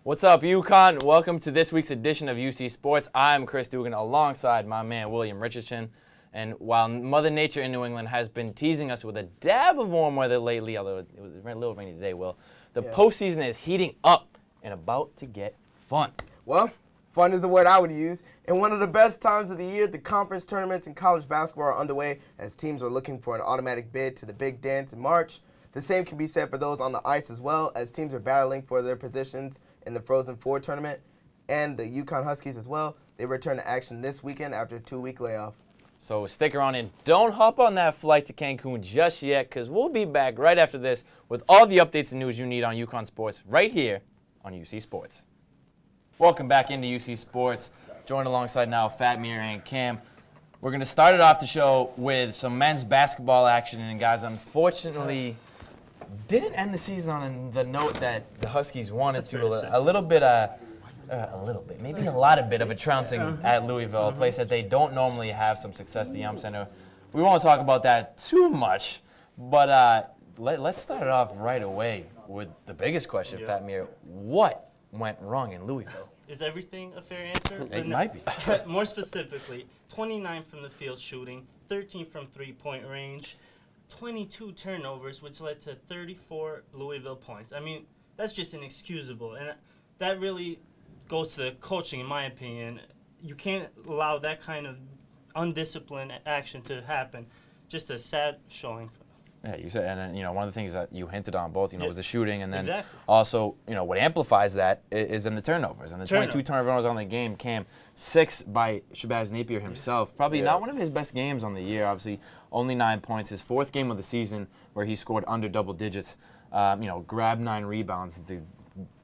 What's up, UConn? Welcome to this week's edition of UC Sports. I'm Chris Dugan alongside my man William Richardson. And while Mother Nature in New England has been teasing us with a dab of warm weather lately, although it was a little rainy today, the postseason is heating up and about to get fun. Well, fun is the word I would use. In one of the best times of the year, the conference tournaments in college basketball are underway as teams are looking for an automatic bid to the Big Dance in March. The same can be said for those on the ice as well, as teams are battling for their positions in the Frozen Four tournament. And the UConn Huskies as well. They return to action this weekend after a 2-week layoff. So stick around and don't hop on that flight to Cancun just yet, because we'll be back right after this with all the updates and news you need on UConn Sports right here on UC Sports. Welcome back into UC Sports. Joined alongside now Fatmir and Cam. We're going to start it off the show with some men's basketball action. And guys, unfortunately, didn't end the season on the note that the Huskies wanted to. A little bit, maybe a lot of bit of a trouncing at Louisville, a place that they don't normally have some success at the Yum Center. We won't talk about that too much, but let's start it off right away with the biggest question, Fatmir. What went wrong in Louisville? Is everything a fair answer? It might be. More specifically, 29 from the field shooting, 13 from three-point range, 22 turnovers, which led to 34 Louisville points. I mean, that's just inexcusable, and that really goes to the coaching, in my opinion. You can't allow that kind of undisciplined action to happen. Just a sad showing for them. Yeah, you said, and then, one of the things that you hinted on both, was the shooting, and then also, what amplifies that is in the turnovers. And the 22 turnovers on the game came 6 by Shabazz Napier himself. Probably not one of his best games on the year. Obviously, only 9 points. His 4th game of the season where he scored under double digits. Grabbed 9 rebounds. The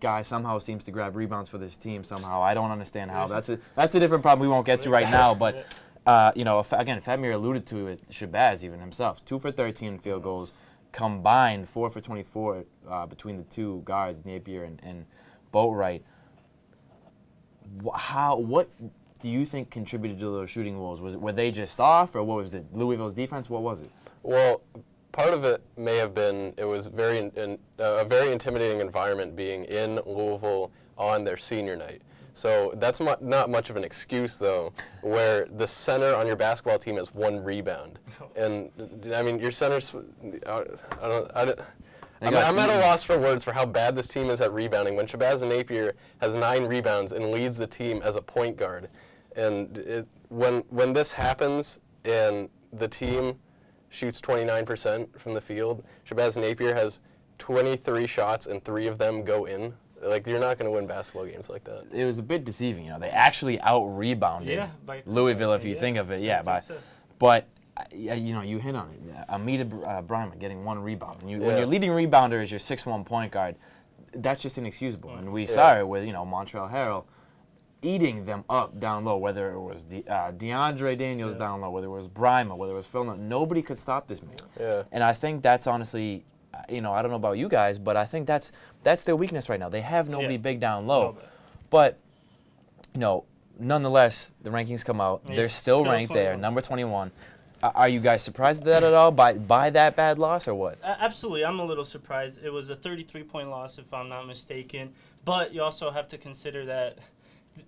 guy somehow seems to grab rebounds for this team somehow. I don't understand how. That's a different problem we won't get to right now, but. Again, Fatmir alluded to it, Shabazz even himself. 2 for 13 field goals, combined 4 for 24 between the two guards, Napier and Boatwright. What do you think contributed to those shooting woes? Were they just off, or what was it? Louisville's defense? What was it? Well, part of it may have been it was a very intimidating environment being in Louisville on their senior night. So that's not much of an excuse, though, where the center on your basketball team has 1 rebound. And, I mean, your center's I'm at a loss for words for how bad this team is at rebounding when Shabazz Napier has 9 rebounds and leads the team as a point guard. And when this happens and the team shoots 29% from the field, Shabazz Napier has 23 shots and 3 of them go in. Like, you're not going to win basketball games like that. It was a bit deceiving. They actually out-rebounded Louisville, if you think of it. But you hit on it. Amita Brima getting 1 rebound. When your leading rebounder is your 6'1" point guard, that's just inexcusable. And we saw it with, Montreal Harrell eating them up down low, whether it was DeAndre Daniels down low, whether it was Brima, whether it was Phil. Nobody could stop this man. Yeah. And I think that's honestly... I don't know about you guys, but I think that's their weakness right now. They have nobody big down low. But, nonetheless, the rankings come out. They're still ranked 21. There, number 21. Are you guys surprised at that at all by that bad loss or what? Absolutely. I'm a little surprised. It was a 33-point loss, if I'm not mistaken. But you also have to consider that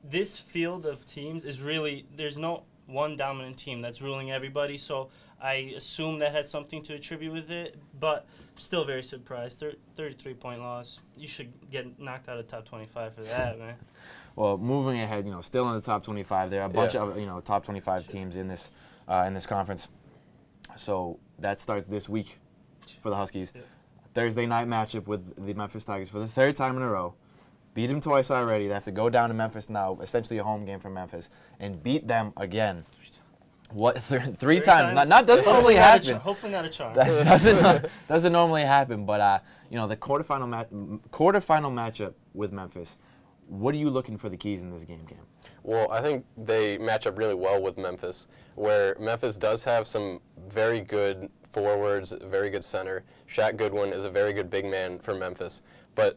this field of teams is really – there's no one dominant team that's ruling everybody. So I assume that had something to attribute with it. But – still very surprised. 33-point loss. You should get knocked out of top 25 for that, man. Well, moving ahead, still in the top 25. There are a bunch of top 25 teams in this conference. So that starts this week for the Huskies. Yeah. Thursday night matchup with the Memphis Tigers for the 3rd time in a row. Beat them twice already. They have to go down to Memphis now, essentially a home game for Memphis, and beat them again. What 3 times? Not doesn't normally happen. Hopefully not a charm. That doesn't normally happen. But the quarterfinal matchup with Memphis. What are you looking for the keys in this game, Cam? Well, I think they match up really well with Memphis, where Memphis does have some very good forwards, very good center. Shaq Goodwin is a very good big man for Memphis, but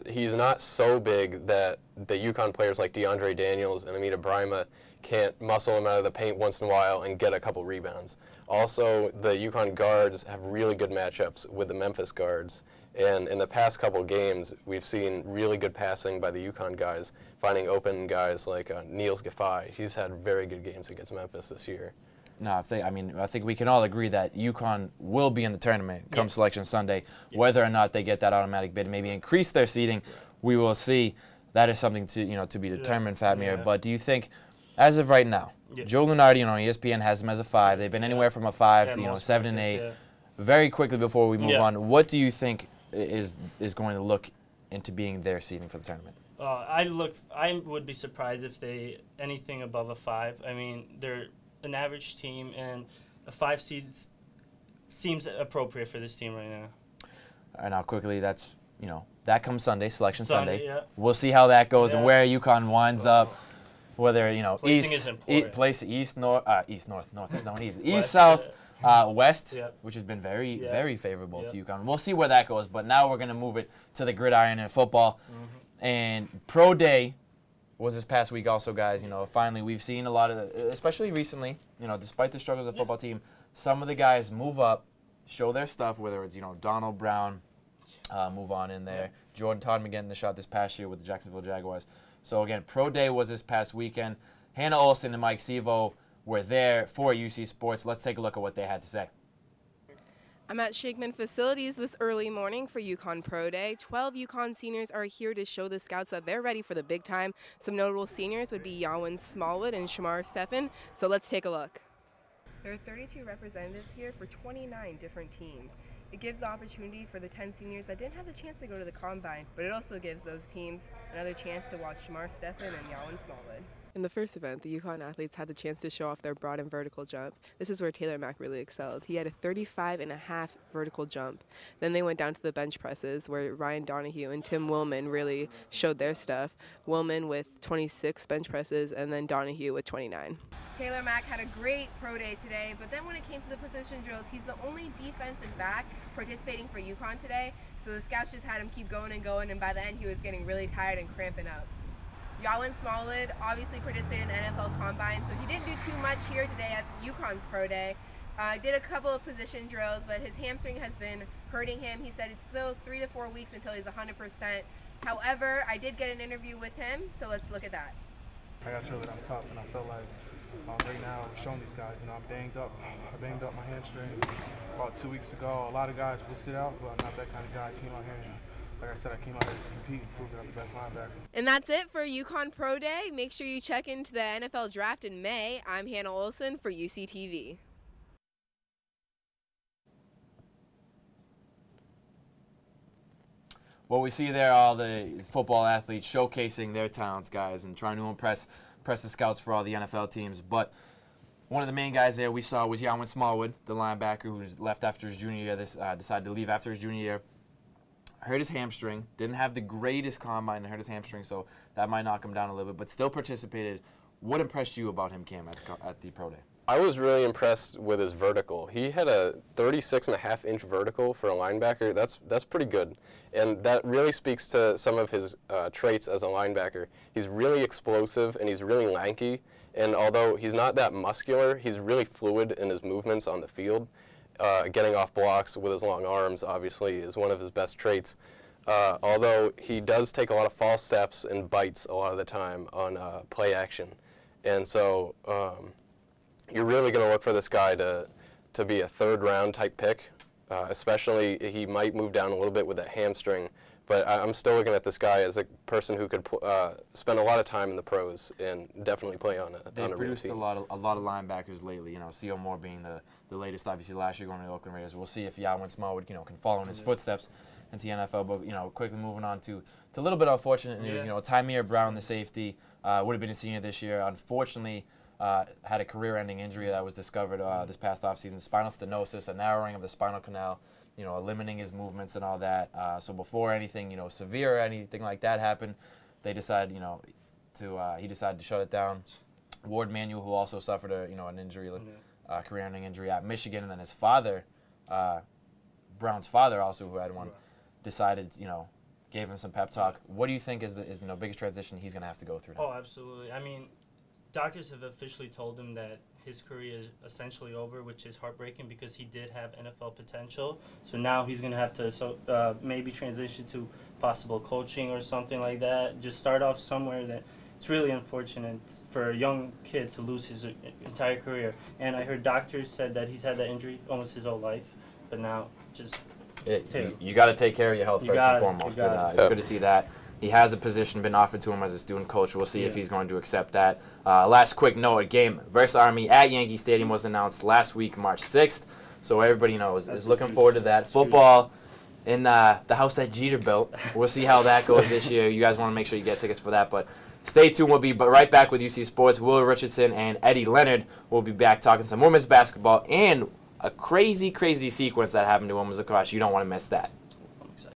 he's not so big that the UConn players like DeAndre Daniels and Amita Brima can't muscle him out of the paint once in a while and get a couple rebounds. Also, the UConn guards have really good matchups with the Memphis guards, And in the past couple games, we've seen really good passing by the UConn guys, finding open guys like Niels Giffey. He's had very good games against Memphis this year. No, I think we can all agree that UConn will be in the tournament come Selection Sunday. Whether or not they get that automatic bid, maybe increase their seeding, we will see. That is something to be determined, Fatmir. Yeah. But do you think, as of right now, Joe Lunardi on ESPN has them as a 5. They've been anywhere from a 5 to 7 and 8. Yeah. Very quickly before we move on, what do you think is going to look into being their seeding for the tournament? I would be surprised if they anything above a 5. I mean, they're an average team, and a 5 seed seems appropriate for this team right now. All right, now quickly, that's that comes Sunday, Selection Sunday. Yeah. We'll see how that goes and where UConn winds up. Whether Placing east, north. There's no east. East, south, west, which has been very favorable to UConn. We'll see where that goes. But now we're gonna move it to the gridiron in football. And Pro Day was this past week also, guys. Finally we've seen a lot of, especially recently. Despite the struggles of the football team, some of the guys move up, show their stuff. Whether it's Donald Brown. Move on in there. Jordan Todman getting the shot this past year with the Jacksonville Jaguars. So again, Pro Day was this past weekend. Hannah Olsen and Mike Sevo were there for UC Sports. Let's take a look at what they had to say. I'm at Shakeman Facilities this early morning for UConn Pro Day. 12 UConn seniors are here to show the scouts that they're ready for the big time. Some notable seniors would be Yawen Smallwood and Shamar Steffen. So let's take a look. There are 32 representatives here for 29 different teams. It gives the opportunity for the 10 seniors that didn't have the chance to go to the Combine, but it also gives those teams another chance to watch Shamar Steffen and Yawen Smallwood. In the first event, the UConn athletes had the chance to show off their broad and vertical jump. This is where Taylor Mack really excelled. He had a 35.5 vertical jump. Then they went down to the bench presses where Ryan Donahue and Tim Willman really showed their stuff. Willman with 26 bench presses and then Donahue with 29. Taylor Mack had a great pro day today, but then when it came to the position drills, he's the only defensive back participating for UConn today. So the scouts just had him keep going, and by the end he was getting really tired and cramping up. Yawen Smallwood obviously participated in the NFL Combine, so he didn't do too much here today at UConn's Pro Day. Did a couple of position drills, but his hamstring has been hurting him. He said it's still 3 to 4 weeks until he's 100%. However, I did get an interview with him, so let's look at that. I got to show that I'm tough, and I felt like right now I'm showing these guys, I'm banged up. I banged up my hamstring about 2 weeks ago. A lot of guys will sit out, but I'm not that kind of guy. I came out here and, like I said, I came out here to compete and prove that I'm the best linebacker. And that's it for UConn Pro Day. Make sure you check into the NFL Draft in May. I'm Hannah Olsen for UCTV. Well, we see there all the football athletes showcasing their talents, guys, and trying to impress the scouts for all the NFL teams. But one of the main guys there we saw was Yawen Smallwood, the linebacker who left after his junior year. Decided to leave after his junior year. Hurt his hamstring. Didn't have the greatest combine and hurt his hamstring, so that might knock him down a little bit, but still participated. What impressed you about him, Cam, at the Pro Day? I was really impressed with his vertical. He had a 36.5-inch vertical for a linebacker. That's pretty good, and that really speaks to some of his traits as a linebacker. He's really explosive and he's really lanky, and although he's not that muscular, he's really fluid in his movements on the field. Getting off blocks with his long arms, obviously, is one of his best traits. Although he does take a lot of false steps and bites a lot of the time on play action, and so you're really going to look for this guy to be a third-round type pick. Especially, he might move down a little bit with that hamstring, but I'm still looking at this guy as a person who could spend a lot of time in the pros and definitely play on a real team. They've produced a lot of linebackers lately. C.O. Moore being the latest, obviously last year going to the Oakland Raiders. We'll see if Yawen Smallwood can follow in his footsteps into the NFL. But quickly moving on to a little bit unfortunate news. Fatmir Brown, the safety, would have been a senior this year. Unfortunately, had a career-ending injury that was discovered this past offseason, spinal stenosis, a narrowing of the spinal canal, limiting his movements and all that. So before anything, severe or anything like that happened, they decided, he decided to shut it down. Ward Manuel, who also suffered an injury, career-ending injury at Michigan, and then his father, Brown's father, also who had one, decided, gave him some pep talk. What do you think is the biggest transition he's going to have to go through now? Oh, absolutely. I mean, doctors have officially told him that his career is essentially over, which is heartbreaking because he did have NFL potential. So now he's going to have to maybe transition to possible coaching or something like that. Just start off somewhere. That it's really unfortunate for a young kid to lose his entire career. And I heard doctors said that he's had that injury almost his whole life, but now just you got to take care of your health first and foremost. And, it's good to see that. He has a position been offered to him as a student coach. We'll see if he's going to accept that. Last quick note, a game versus Army at Yankee Stadium was announced last week, March 6th. So everybody knows is looking forward to that. Football in the house that Jeter built. We'll see how that goes this year. You guys want to make sure you get tickets for that. But stay tuned. We'll be right back with UC Sports. Will Richardson and Eddie Leonard will be back talking some women's basketball and a crazy, crazy sequence that happened to women's lacrosse. You don't want to miss that.